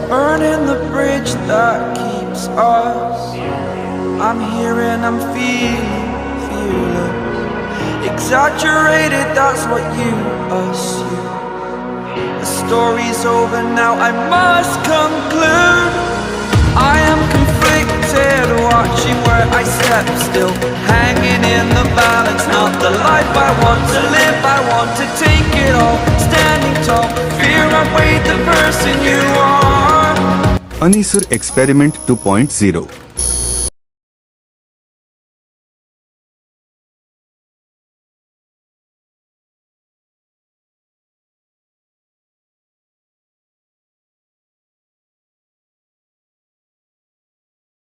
Burning the bridge that keeps us. I'm here and I'm feeling fearless. Exaggerated, that's what you assume. The story's over now, I must conclude. I am conflicted, watching where I step still, hanging in the balance. Not the life I want to live, I want to take it all. Standing tall, fear I've weighed the person you are. Anisur Experiment 2.0